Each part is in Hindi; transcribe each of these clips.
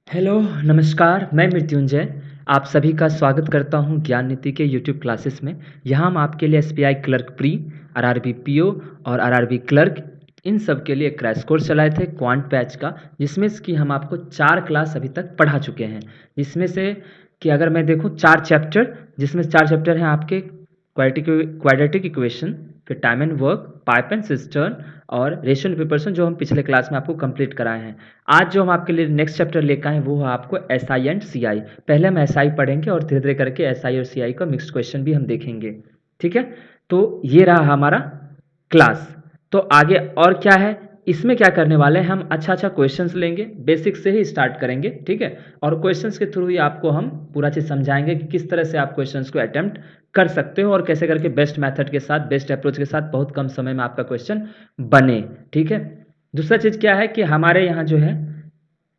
हेलो, नमस्कार, मैं मृत्युंजय। आप सभी का स्वागत करता हूं ज्ञान नीति के यूट्यूब क्लासेस में। यहाँ हम आपके लिए SBI clerk pre, RRB PO और आरआरबी क्लर्क इन सब के लिए क्रैश कोर्स चलाए थे क्वांट बैच का, जिसमें से कि हम आपको 4 क्लास अभी तक पढ़ा चुके हैं। जिसमें से कि अगर मैं देखूँ 4 चैप्टर, जिसमें से 4 चैप्टर हैं आपके क्वाड्रेटिक इक्वेशन, फिर time and work, pipe and cistern और रेशियो एंड प्रोपोर्शन, जो हम पिछले क्लास में आपको कंप्लीट कराए हैं। आज जो हम आपके लिए नेक्स्ट चैप्टर लेकर आए हैं वो है आपको एसआई एंड सीआई। पहले हम एसआई पढ़ेंगे और धीरे धीरे करके एसआई और सीआई का मिक्स्ड क्वेश्चन भी हम देखेंगे। ठीक है, तो ये रहा हमारा क्लास। तो आगे और क्या है, इसमें क्या करने वाले हैं, हम अच्छा अच्छा क्वेश्चंस लेंगे, बेसिक से ही स्टार्ट करेंगे। ठीक है, और क्वेश्चंस के थ्रू ही आपको हम पूरा चीज़ समझाएंगे कि किस तरह से आप क्वेश्चंस को अटेम्प्ट कर सकते हो और कैसे करके बेस्ट मेथड के साथ, बेस्ट अप्रोच के साथ बहुत कम समय में आपका क्वेश्चन बने। ठीक है, दूसरा चीज़ क्या है कि हमारे यहाँ जो है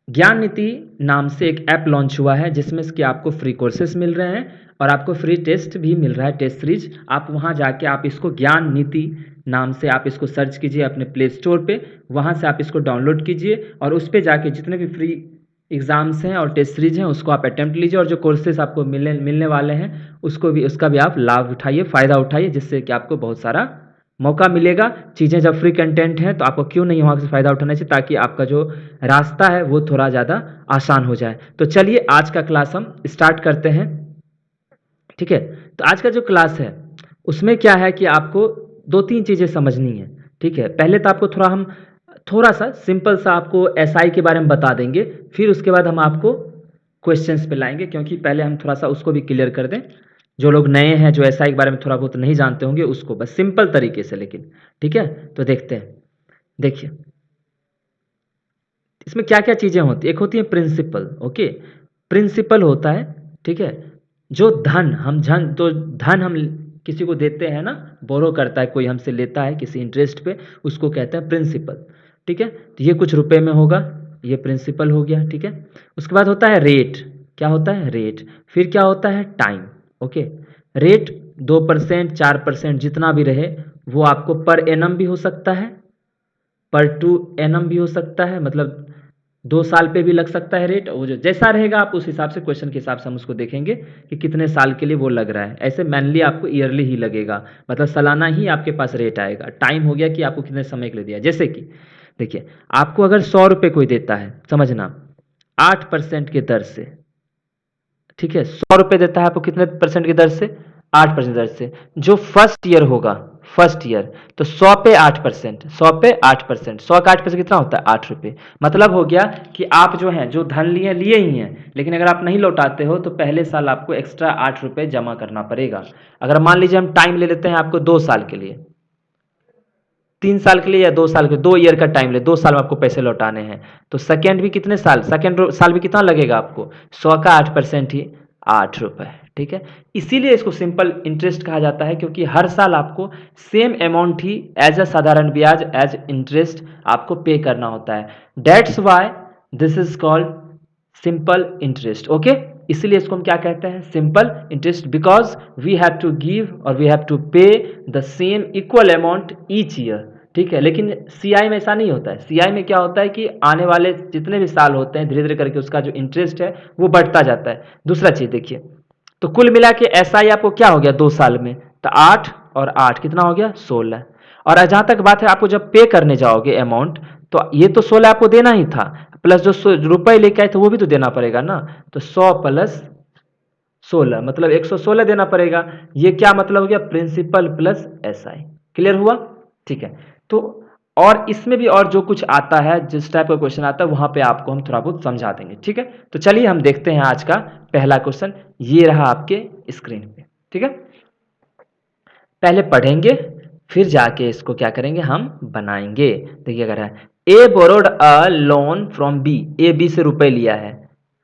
ज्ञान नीति नाम से एक ऐप लॉन्च हुआ है, जिसमें कि आपको फ्री कोर्सेज मिल रहे हैं और आपको फ्री टेस्ट भी मिल रहा है, टेस्ट सीरीज। आप वहाँ जाके आप इसको ज्ञान नीति नाम से आप इसको सर्च कीजिए अपने प्ले स्टोर पे, वहाँ से आप इसको डाउनलोड कीजिए और उस पर जाके जितने भी फ्री एग्ज़ाम्स हैं और टेस्ट सीरीज हैं उसको आप अटैम्प्ट लीजिए, और जो कोर्सेज आपको मिलने वाले हैं उसका भी आप लाभ उठाइए, फ़ायदा उठाइए, जिससे कि आपको बहुत सारा मौका मिलेगा। चीज़ें जब फ्री कंटेंट है तो आपको क्यों नहीं वहाँ से फ़ायदा उठाना चाहिए, ताकि आपका जो रास्ता है वो थोड़ा ज़्यादा आसान हो जाए। तो चलिए आज का क्लास हम स्टार्ट करते हैं। ठीक है, तो आज का जो क्लास है उसमें क्या है कि आपको 2-3 चीज़ें समझनी है। ठीक है, पहले तो आपको थोड़ा सा सिंपल सा आपको एसआई के बारे में बता देंगे, फिर उसके बाद हम आपको क्वेश्चंस पे लाएंगे, क्योंकि पहले हम थोड़ा सा उसको भी क्लियर कर दें। जो लोग नए हैं, जो एसआई के बारे में थोड़ा बहुत नहीं जानते होंगे, उसको बस सिंपल तरीके से, लेकिन ठीक है। तो देखते हैं, देखिए इसमें क्या क्या चीज़ें होती है। एक होती है प्रिंसिपल। ओके, प्रिंसिपल होता है, ठीक है, जो धन हम किसी को देते हैं ना, बोरो करता है कोई हमसे, लेता है किसी इंटरेस्ट पे, उसको कहते हैं प्रिंसिपल। ठीक है, तो ये कुछ रुपए में होगा, ये प्रिंसिपल हो गया। ठीक है, उसके बाद होता है रेट। क्या होता है? रेट। फिर क्या होता है? टाइम। ओके, रेट 2%, 4% जितना भी रहे, वो आपको पर एनम भी हो सकता है, पर टू एनम भी हो सकता है, मतलब 2 साल पे भी लग सकता है रेट। वो जो जैसा रहेगा आप उस हिसाब से, क्वेश्चन के हिसाब से हम उसको देखेंगे कि कितने साल के लिए वो लग रहा है। ऐसे मैनली आपको ईयरली ही लगेगा, मतलब सालाना ही आपके पास रेट आएगा। टाइम हो गया कि आपको कितने समय के लिए दिया। जैसे कि देखिए, आपको अगर 100 रुपये कोई देता है, समझना, 8% की दर से। ठीक है, 100 रुपये देता है आपको कितने परसेंट की दर से? 8% दर से। जो फर्स्ट ईयर होगा, फर्स्ट ईयर, तो 100 पे 8%, 100 पे 8%, 100 का 8% कितना होता है? 8 रुपये। मतलब हो गया कि आप जो हैं, जो धन लिए लिए ही हैं, लेकिन अगर आप नहीं लौटाते हो तो पहले साल आपको एक्स्ट्रा 8 रुपये जमा करना पड़ेगा। अगर मान लीजिए हम टाइम ले लेते हैं आपको 2 साल के लिए, 3 साल के लिए या 2 साल के, 2 ईयर का टाइम ले, 2 साल में आपको पैसे लौटाने हैं, तो सेकेंड भी कितने साल, सेकेंड साल भी कितना लगेगा आपको? 100 का 8% ही 8 रुपये। ठीक है, इसीलिए इसको सिंपल इंटरेस्ट कहा जाता है, क्योंकि हर साल आपको सेम अमाउंट ही एज अ साधारण ब्याज, एज इंटरेस्ट आपको पे करना होता है। That's why this is called simple interest. Okay, इसलिए इसको हम क्या कहते हैं? Simple interest, because we have to give और we have to pay the same equal amount each year. ठीक है, लेकिन सीआई में ऐसा नहीं होता है। सीआई में क्या होता है कि आने वाले जितने भी साल होते हैं, धीरे धीरे करके उसका जो इंटरेस्ट है वो बढ़ता जाता है। दूसरा चीज देखिए, तो कुल मिला के एसआई आपको क्या हो गया 2 साल में? तो 8 और 8 कितना हो गया? 16। और जहां तक बात है, आपको जब पे करने जाओगे अमाउंट, तो ये तो 16 आपको देना ही था, प्लस जो रुपए लेके आए थे वो भी तो देना पड़ेगा ना। तो 100 प्लस 16 मतलब 116 देना पड़ेगा। ये क्या मतलब हो गया? Principal plus SI. क्लियर हुआ? ठीक है, तो और इसमें भी और जो कुछ आता है, जिस टाइप का क्वेश्चन आता है, वहां पे आपको हम थोड़ा बहुत समझा देंगे। ठीक है, तो चलिए हम देखते हैं आज का पहला क्वेश्चन। ये रहा आपके स्क्रीन पे। ठीक है, पहले पढ़ेंगे, फिर जाके इसको क्या करेंगे, हम बनाएंगे। देखिए क्या है, A borrowed a loan from B, A B से रुपए लिया है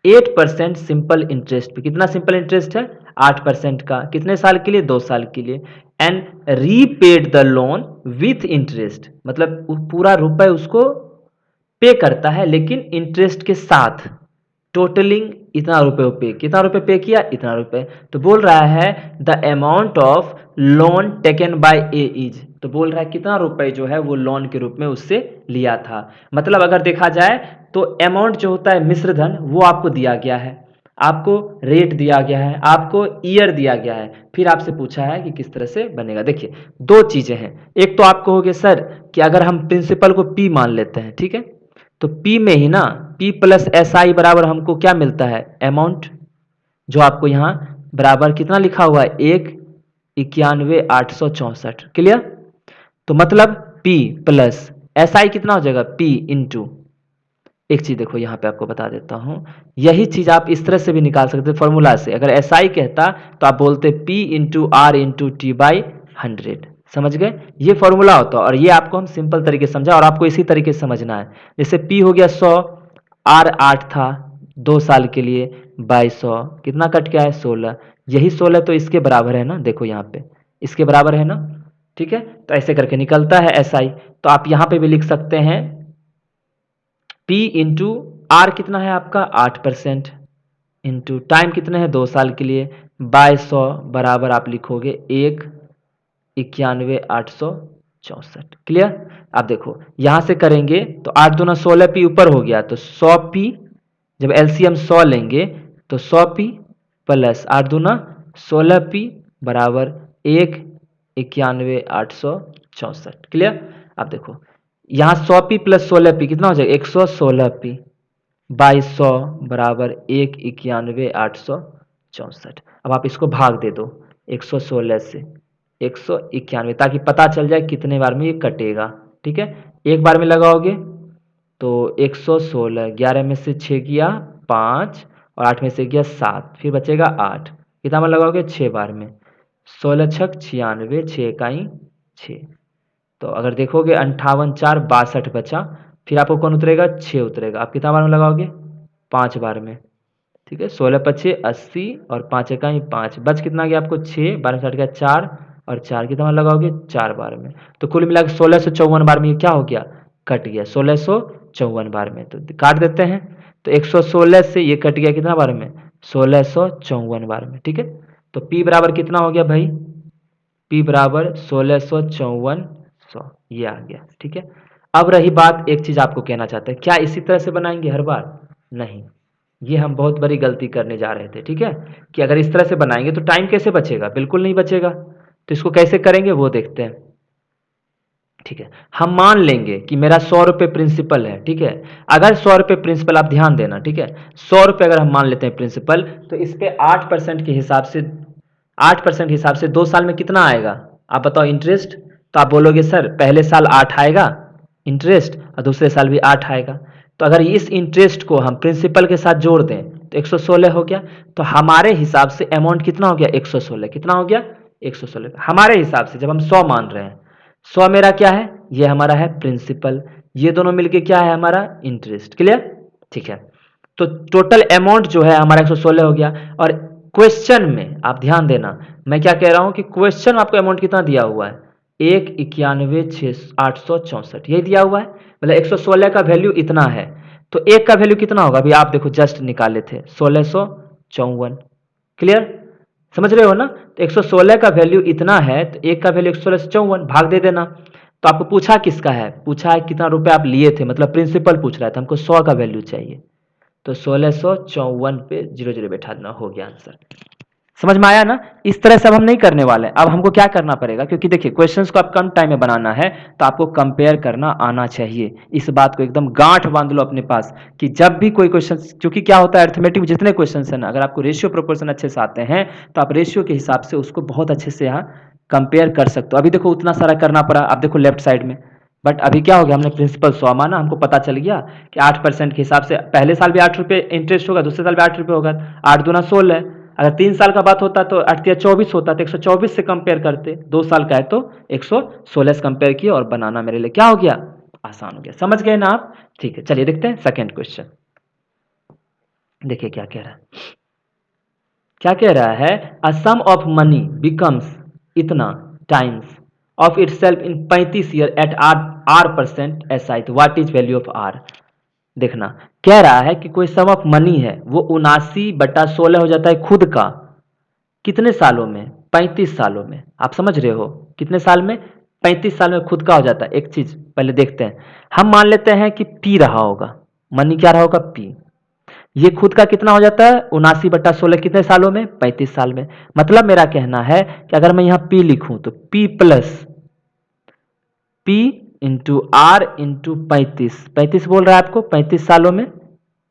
8% सिंपल इंटरेस्ट पे। कितना सिंपल इंटरेस्ट है? 8% का। कितने साल के लिए? 2 साल के लिए। And repaid the loan with interest, मतलब पूरा रुपए उसको पे करता है, लेकिन इंटरेस्ट के साथ। टोटलिंग इतना रुपए पे, कितना रुपए पे किया? इतना रुपए। तो बोल रहा है the amount of loan taken by A is, तो बोल रहा है कितना रुपए जो है वो लोन के रूप में उससे लिया था। मतलब अगर देखा जाए तो अमाउंट जो होता है मिश्र धन वो आपको दिया गया है, आपको रेट दिया गया है, आपको ईयर दिया गया है, फिर आपसे पूछा है कि किस तरह से बनेगा। देखिए दो चीजें हैं, एक तो आपको हो गया सर कि अगर हम प्रिंसिपल को पी मान लेते हैं, ठीक है, तो पी में ही ना पी प्लस एस आई बराबर हमको क्या मिलता है, अमाउंट, जो आपको यहाँ बराबर कितना लिखा हुआ है, 1,91,864। क्लियर? तो मतलब P प्लस एस आई कितना हो जाएगा, P इंटू, एक चीज देखो यहाँ पे आपको बता देता हूँ, यही चीज आप इस तरह से भी निकाल सकते फॉर्मूला से। अगर एस आई कहता तो आप बोलते P into R into T by 100। समझ गए? ये फॉर्मूला होता है और ये आपको हम सिंपल तरीके से समझा और आपको इसी तरीके से समझना है। जैसे P हो गया 100, आर 8 था 2 साल के लिए, बाई 100 कितना कट गया है, 16। यही 16 तो इसके बराबर है ना, देखो यहाँ पे इसके बराबर है ना, ठीक है। तो ऐसे करके निकलता है एस आई। तो आप यहाँ पे भी लिख सकते हैं P इंटू आर कितना है आपका 8% इंटू टाइम कितने हैं 2 साल के लिए, बाय 100 बराबर आप लिखोगे 1,91,864। क्लियर? आप देखो यहां से करेंगे तो 8 दूना 16 पी ऊपर हो गया, तो 100 पी, जब एलसीएम 100 लेंगे तो 100 पी प्लस 8 दूना 16 पी बराबर 1,91,864। क्लियर? आप देखो यहाँ 100 पी प्लस 16 पी कितना हो जाएगा, 116 पी बाई 100 बराबर 1,91,864। अब आप इसको भाग दे दो 116 से 191, ताकि पता चल जाए कितने बार में ये कटेगा। ठीक है, एक बार में लगाओगे तो 116, 11 में से 6 गया 5 और 8 में से गया 7, फिर बचेगा 8। कितना बार लगाओगे, 6 बार में, 16 छक 96, 6 इकाई 6। तो अगर देखोगे 58 4 62 बचा, फिर आपको कौन उतरेगा, 6 उतरेगा। आप कितना बार में लगाओगे, 5 बार में। ठीक है, 16 पचे 80 और 5 इकाई 5, बच कितना गया आपको 6, 12 से 8 गया 4 और 4 कितना बार लगाओगे, 4 बार में। तो कुल मिलाकर 1654 बार में ये क्या हो गया, कट गया 1654 बार में। तो काट देते हैं, तो 116 से ये कट गया कितना बार में, 1654 बार में। ठीक है, तो P बराबर कितना हो गया भाई, P बराबर 1654, ये आ गया। ठीक है, अब रही बात, एक चीज आपको कहना चाहते हैं, क्या इसी तरह से बनाएंगे हर बार, नहीं, ये हम बहुत बड़ी गलती करने जा रहे थे। ठीक है, कि अगर इस तरह से बनाएंगे तो टाइम कैसे बचेगा, बिल्कुल नहीं बचेगा। तो इसको कैसे करेंगे वो देखते हैं। ठीक है, हम मान लेंगे कि मेरा 100 रुपये प्रिंसिपल है। ठीक है, अगर 100 रुपये प्रिंसिपल, आप ध्यान देना, ठीक है, 100 रुपये अगर हम मान लेते हैं प्रिंसिपल, तो इस पे 8% के हिसाब से 8% के हिसाब से 2 साल में कितना आएगा, आप बताओ इंटरेस्ट। तो आप बोलोगे सर पहले साल 8 आएगा इंटरेस्ट और दूसरे साल भी 8 आएगा। तो अगर इस इंटरेस्ट को हम प्रिंसिपल के साथ जोड़ दें तो 116 हो गया। तो हमारे हिसाब से अमाउंट कितना हो गया, 116। कितना हो गया, 116 हमारे हिसाब से, जब हम 100 मान रहे हैं। 100 मेरा क्या है, ये हमारा है प्रिंसिपल, ये दोनों मिलके क्या है हमारा इंटरेस्ट। क्लियर? ठीक है, तो टोटल अमाउंट जो है हमारा 116 हो गया। और क्वेश्चन में आप ध्यान देना, मैं क्या कह रहा हूं कि क्वेश्चन में आपको अमाउंट कितना दिया हुआ है, 1,91,864 यही दिया हुआ है। मतलब 116 का वैल्यू इतना है, तो एक का वैल्यू कितना होगा, अभी आप देखो जस्ट निकाले थे 1654। क्लियर? समझ रहे हो ना? तो 116 का वैल्यू इतना है, तो एक का वैल्यू 11654, भाग दे देना। तो आपको पूछा किसका है, पूछा है कितना रुपए आप लिए थे, मतलब प्रिंसिपल पूछ रहा था, हमको 100 का वैल्यू चाहिए। तो 1654 पे 00 बैठा देना, हो गया आंसर। समझ में आया ना? इस तरह से अब हम नहीं करने वाले। अब हमको क्या करना पड़ेगा, क्योंकि देखिए क्वेश्चंस को आप कम टाइम में बनाना है, तो आपको कंपेयर करना आना चाहिए। इस बात को एकदम गांठ बांध लो अपने पास, कि जब भी कोई क्वेश्चन, क्योंकि क्या होता है अर्थमेटिक में जितने क्वेश्चन है ना, अगर आपको रेशियो प्रोपोर्शन अच्छे से आते हैं तो आप रेशियो के हिसाब से उसको बहुत अच्छे से यहाँ कंपेयर कर सकते हो। अभी देखो उतना सारा करना पड़ा, अब देखो लेफ्ट साइड में, बट अभी क्या हो गया, हमने प्रिंसिपल 100 माना, हमको पता चल गया कि 8% के हिसाब से पहले साल भी 8 रुपये इंटरेस्ट होगा, दूसरे साल भी 8 रुपये होगा, 8 दूना 16। अगर 3 साल का बात होता तो 8 या 24 होता, तो 124 से कंपेयर करते, 2 साल का है तो 116 से कंपेयर किया और बनाना मेरे लिए क्या हो गया, आसान हो गया। समझ गए ना आप? ठीक है, चलिए देखते हैं सेकेंड क्वेश्चन। देखिए क्या कह रहा है, क्या कह रहा है, a sum of money becomes इतना times of itself in 35 year at R% SI, तो what is value of R। देखना, कह रहा है कि कोई सम ऑफ मनी है, वो 79/16 हो जाता है खुद का, कितने सालों में, 35 सालों में। आप समझ रहे हो, कितने साल में, 35 साल में खुद का हो जाता है। एक चीज पहले देखते हैं, हम मान लेते हैं कि पी रहा होगा, मनी क्या रहा होगा पी। ये खुद का कितना हो जाता है 79/16 कितने सालों में 35 साल में। मतलब मेरा कहना है कि अगर मैं यहां पी लिखूं तो P plus P into R into 35 बोल रहा है आपको 35 सालों में,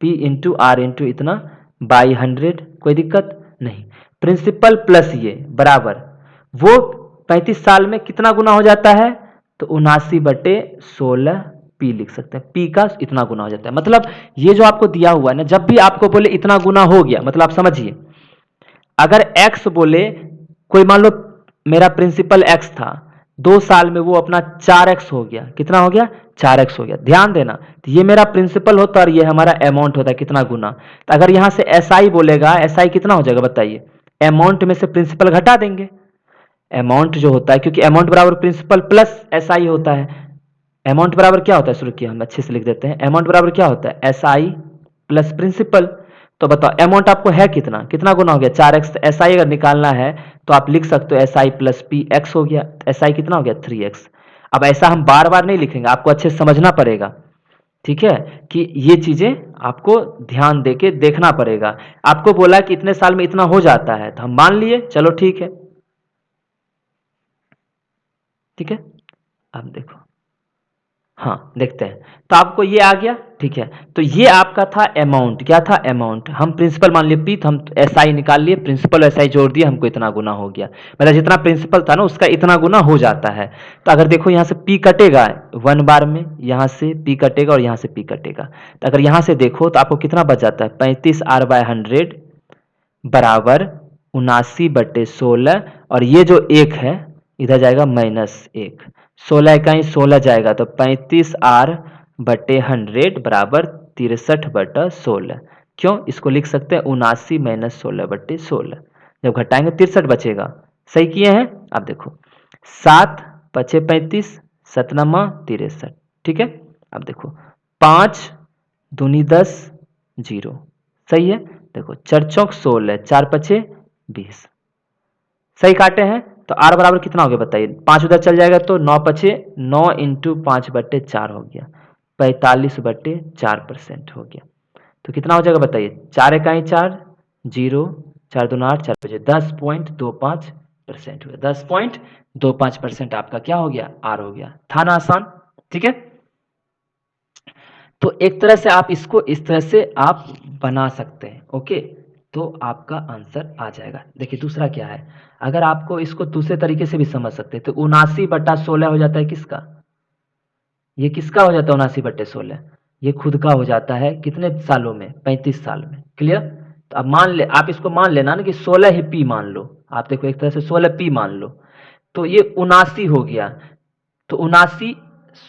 पी इंटू आर इंटू इतना बाई 100, कोई दिक्कत नहीं। प्रिंसिपल प्लस ये बराबर वो 35 साल में कितना गुना हो जाता है, तो 79/16 पी लिख सकते हैं, पी का इतना गुना हो जाता है। मतलब ये जो आपको दिया हुआ है ना, जब भी आपको बोले इतना गुना हो गया, मतलब आप समझिए, अगर एक्स बोले, कोई मान लो मेरा प्रिंसिपल एक्स था, 2 साल में वो अपना 4x हो गया, कितना हो गया 4x हो गया। ध्यान देना, तो ये मेरा प्रिंसिपल होता है और ये हमारा अमाउंट होता है कितना गुना। तो अगर यहां से एसआई बोलेगा, एसआई कितना हो जाएगा बताइए, अमाउंट में से प्रिंसिपल घटा देंगे, अमाउंट जो होता है, क्योंकि अमाउंट बराबर प्रिंसिपल प्लस एसआई होता है। अमाउंट बराबर क्या होता है, शुरू किया हम अच्छे से लिख देते हैं, अमाउंट बराबर क्या होता है एसआई प्लस प्रिंसिपल। तो बताओ अमाउंट आपको है कितना, कितना गुना हो गया 4x। एस आई अगर निकालना है तो आप लिख सकते हो S I plus P x हो गया, एस आई कितना हो गया 3x। अब ऐसा हम बार बार नहीं लिखेंगे, आपको अच्छे से समझना पड़ेगा, ठीक है, कि ये चीजें आपको ध्यान देके देखना पड़ेगा। आपको बोला कि इतने साल में इतना हो जाता है, तो हम मान लिए, चलो ठीक है, ठीक है। अब देखो, हाँ देखते हैं, तो आपको ये आ गया, ठीक है। तो ये आपका था अमाउंट, क्या था अमाउंट, हम प्रिंसिपल मान लिए पी, तो हम एस आई निकाल लिए, प्रिंसिपल एस आई जोड़ दिए, हमको इतना गुना हो गया। मतलब जितना प्रिंसिपल था ना उसका इतना गुना हो जाता है। तो अगर देखो यहाँ से पी कटेगा 1 बार में, यहाँ से पी कटेगा और यहाँ से पी कटेगा, तो अगर यहाँ से देखो तो आपको कितना बच जाता है 35r/100 बराबर 79/16, और ये जो एक है इधर जाएगा -1, 16 जाएगा तो 35r/100 बराबर 63/16। क्यों, इसको लिख सकते हैं 79 - 16/16, जब घटाएंगे 63 बचेगा। सही किए हैं। अब देखो 7 पचे 35, 7 63, ठीक है। अब देखो 5 दूनी 10, 0, सही है। देखो 4 चौक 16, 4 पचे 20, सही काटे हैं। तो आर बराबर कितना हो गया बताइए, 5 उधर चल जाएगा तो 9 पचे 9 इंटू 5/4 हो गया, 45/4% हो गया। तो कितना हो जाएगा बताइए, 4 इकाई 4, 0, 4 दूना 8, 4 पचे 10.25% हुआ, 10.25% आपका क्या हो गया आर हो गया। था ना आसान, ठीक है। तो एक तरह से आप इसको इस तरह से आप बना सकते हैं, ओके। तो आपका आंसर आ जाएगा। देखिए दूसरा क्या है, अगर आपको इसको दूसरे तरीके से भी समझ सकते हैं, तो 79/16 हो जाता है किसका, ये किसका हो जाता है 79/16, ये खुद का हो जाता है कितने सालों में 35 साल में। क्लियर। तो अब मान ले, आप इसको मान लेना ना कि 16 ही पी मान लो, आप देखो एक तरह से 16 पी मान लो, तो ये 79 हो गया। तो 79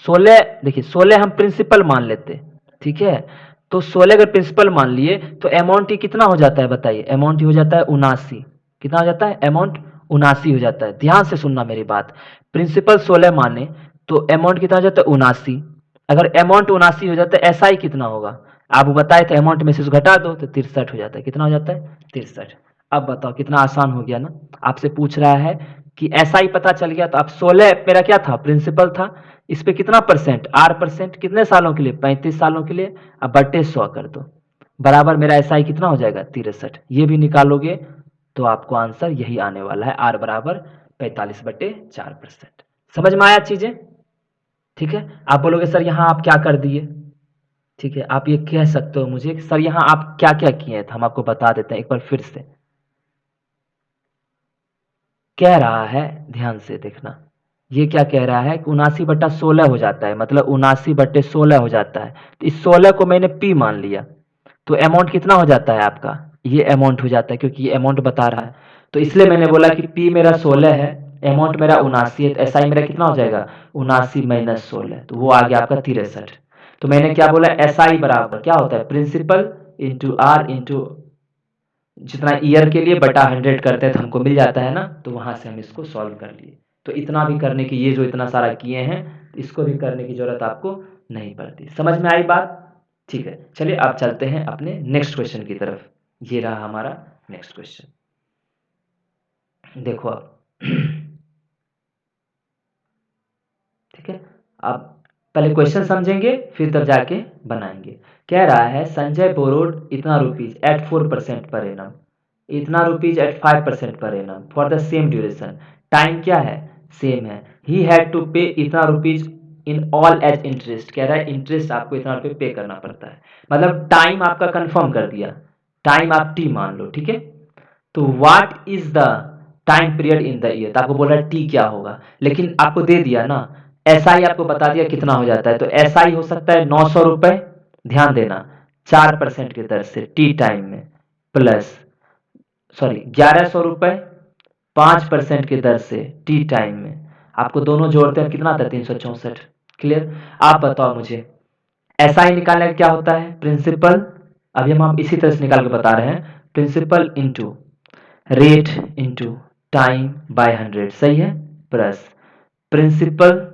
16, देखिए 16 हम प्रिंसिपल मान लेते, ठीक है। तो 16 अगर प्रिंसिपल मान लिए तो अमाउंट ही कितना हो जाता है बताइए, अमाउंट ही हो जाता है 79। कितना हो जाता है अमाउंट 79 हो जाता है। ध्यान से सुनना मेरी बात, प्रिंसिपल 16 माने तो अमाउंट कितना हो जाता है 79। अगर अमाउंट 79 हो जाता है एसआई कितना होगा, आप बताए थे अमाउंट में से घटा दो तो 63 हो जाता है। कितना हो जाता है 63। अब बताओ कितना आसान हो गया ना। आपसे पूछ रहा है कि ऐसा ही पता चल गया, तो अब 16 मेरा क्या था प्रिंसिपल था, इस पे कितना परसेंट आर परसेंट, कितने सालों के लिए 35 सालों के लिए। अब बटे 100 कर दो, बराबर मेरा एसआई कितना हो जाएगा 63। ये भी निकालोगे तो आपको आंसर यही आने वाला है, आर बराबर 45/4%। समझ में आया चीजें, ठीक है। आप बोलोगे सर यहाँ आप क्या कर दिए, ठीक है, आप ये कह सकते हो मुझे कि सर यहाँ आप क्या क्या किए, तो हम आपको बता देते हैं एक बार फिर से। कह रहा है, ध्यान से देखना, ये क्या कह रहा है कि 79/16 हो जाता है, मतलब 79/16 हो जाता है। तो इस 16 को मैंने पी मान लिया, तो अमाउंट कितना हो जाता है आपका, ये अमाउंट हो जाता है, क्योंकि ये अमाउंट बता रहा है। तो इसलिए मैंने बोला कि पी मेरा 16 है, अमाउंट मेरा 79 है, तो एस आई मेरा कितना हो जाएगा 79 - 16, तो वो आ गया आपका 63। तो मैंने क्या बोला एस आई बराबर क्या होता है प्रिंसिपल इंटू आर इंटू जितना ईयर के लिए बटा 100 करते हैं तो हमको मिल जाता है ना, तो वहां से हम इसको सॉल्व कर लिए। तो इतना भी करने की, ये जो इतना सारा किए हैं इसको भी करने की जरूरत आपको नहीं पड़ती। समझ में आई बात, ठीक है। चलिए अब चलते हैं अपने नेक्स्ट क्वेश्चन की तरफ। ये रहा हमारा नेक्स्ट क्वेश्चन, देखो अब ठीक है। अब पहले क्वेश्चन समझेंगे फिर तब जाके बनाएंगे। कह रहा है संजय बोरोड इतना रुपीज एट 4% पर एनम, इतना rupees at 5% per annum for the same duration. Time क्या है, सेम है। ही हैड टू पे इतना rupees in all as interest, कह रहा है इंटरेस्ट आपको इतना रुपये पे करना पड़ता है। मतलब टाइम आपका कंफर्म कर दिया, टाइम आप टी मान लो, ठीक है। तो what is the time period in the year, तो आपको बोल रहा है टी क्या होगा, लेकिन आपको दे दिया ना, एसआई आपको बता दिया कितना हो जाता है, तो एसआई हो सकता है 900 रुपए, ध्यान देना 4% की दर से टी टाइम में, प्लस सॉरी 1100 रुपए 5% की दर से टी टाइम में। आपको दोनों जोड़ते हैं कितना था, 364। क्लियर। आप बताओ मुझे एसआई निकालने का क्या होता है, प्रिंसिपल, अभी हम इसी तरह से निकाल के बता रहे हैं, principal into rate into time by 100, सही है, plus principal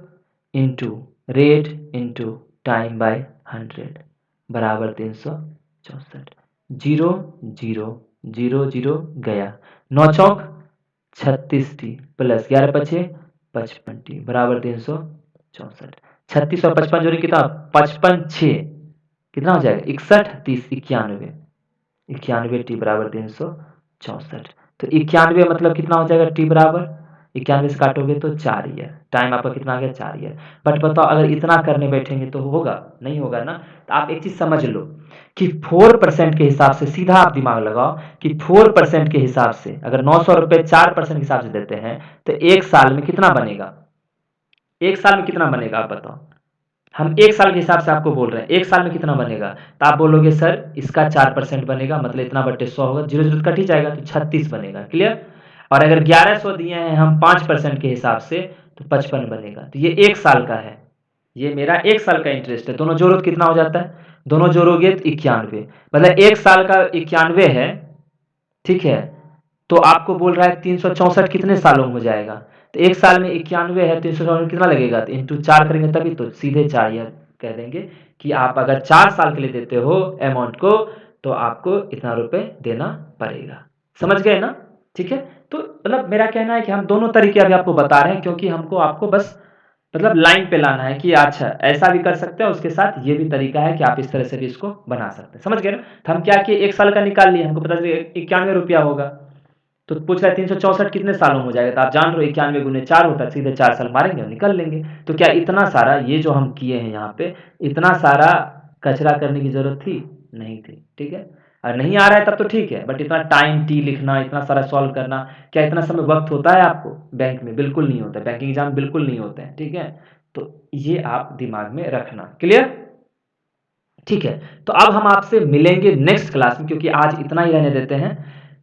into rate into time by 100 बराबर 364। जीरो जीरो जीरो जीरो गया, 9 चौक 36 टी प्लस 11 × 5 = 55 टी बराबर 364। 36 और 55 जोड़ी कितना, 55 6 कितना हो जाएगा, 61 30 91, 91 टी बराबर 364। तो 91 मतलब कितना हो जाएगा, टी बराबर 91 से काटोगे तो 4 ईयर, टाइम आपका कितना आ गया, 4 ईयर। बट बताओ अगर इतना करने बैठेंगे तो होगा, नहीं होगा ना। तो आप एक चीज समझ लो कि 4% के हिसाब से, सीधा आप दिमाग लगाओ कि 4% के हिसाब से अगर 900 रुपए 4% के हिसाब से देते हैं तो एक साल में कितना बनेगा, एक साल में कितना बनेगा आप बताओ। हम एक साल के हिसाब से आपको बोल रहे हैं, एक साल में कितना बनेगा, तो आप बोलोगे सर इसका 4% बनेगा, मतलब इतना बटे 100 होगा, जीरो जीरो कट ही जाएगा तो 36 बनेगा। क्लियर। और अगर 1100 दिए हैं हम 5% के हिसाब से तो 55 बनेगा। तो ये एक साल का है, ये मेरा एक साल का इंटरेस्ट है। दोनों जोड़ो तो कितना हो जाता है, दोनों जोड़ोगे तो 91, मतलब एक साल का 91 है, ठीक है। तो आपको बोल रहा है 364 कितने सालों में हो जाएगा, तो एक साल में 91 है, 364 कितना लगेगा, तो इंटू 4 करेंगे तभी तो सीधे 4 ईयर कह देंगे कि आप अगर 4 साल के लिए देते हो अमाउंट को तो आपको इतना रुपए देना पड़ेगा। समझ गए ना, ठीक है। तो मतलब मेरा कहना है कि हम दोनों तरीके अभी आपको बता रहे हैं क्योंकि हमको आपको बस मतलब लाइन पे लाना है कि अच्छा ऐसा भी कर सकते हैं, उसके साथ ये भी तरीका है कि आप इस तरह से भी इसको बना सकते हैं। समझ गए ना। तो हम क्या किए, एक साल का निकाल लिए, हमको पता चला 91 रुपया होगा, तो पूछ रहा है 364 कितने सालों में हो जाएगा, तो आप जान रहे हो 91 गुने 4 होता है, सीधे 4 साल मारेंगे और निकल लेंगे। तो क्या इतना सारा ये जो हम किए हैं यहाँ पे, इतना सारा कचरा करने की जरूरत थी, नहीं थी, ठीक है। और नहीं आ रहा है तब तो ठीक है, बट इतना टाइम टी लिखना, इतना सारा सॉल्व करना, क्या इतना समय वक्त होता है आपको बैंक में, बिल्कुल नहीं होता है, बैंकिंग एग्जाम बिल्कुल नहीं होते हैं, ठीक है। तो ये आप दिमाग में रखना। क्लियर, ठीक है। तो अब हम आपसे मिलेंगे नेक्स्ट क्लास में, क्योंकि आज इतना ही रहने देते हैं,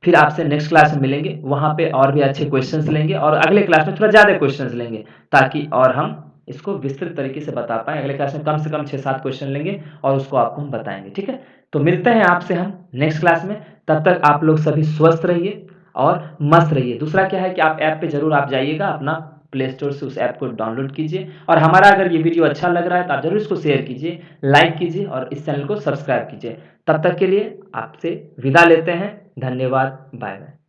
फिर आपसे नेक्स्ट क्लास में मिलेंगे, वहां पे और भी अच्छे क्वेश्चंस लेंगे और अगले क्लास में थोड़ा ज्यादा क्वेश्चंस लेंगे ताकि और हम इसको विस्तृत तरीके से बता पाएं। अगले क्लास में कम से कम 6-7 क्वेश्चन लेंगे और उसको आपको हम बताएंगे, ठीक है। तो मिलते हैं आपसे हम नेक्स्ट क्लास में, तब तक आप लोग सभी स्वस्थ रहिए और मस्त रहिए। दूसरा क्या है कि आप ऐप पे जरूर आप जाइएगा, अपना प्ले स्टोर से उस ऐप को डाउनलोड कीजिए, और हमारा अगर ये वीडियो अच्छा लग रहा है तो आप जरूर इसको शेयर कीजिए, लाइक कीजिए और इस चैनल को सब्सक्राइब कीजिए। तब तक के लिए आपसे विदा लेते हैं, धन्यवाद, बाय बाय।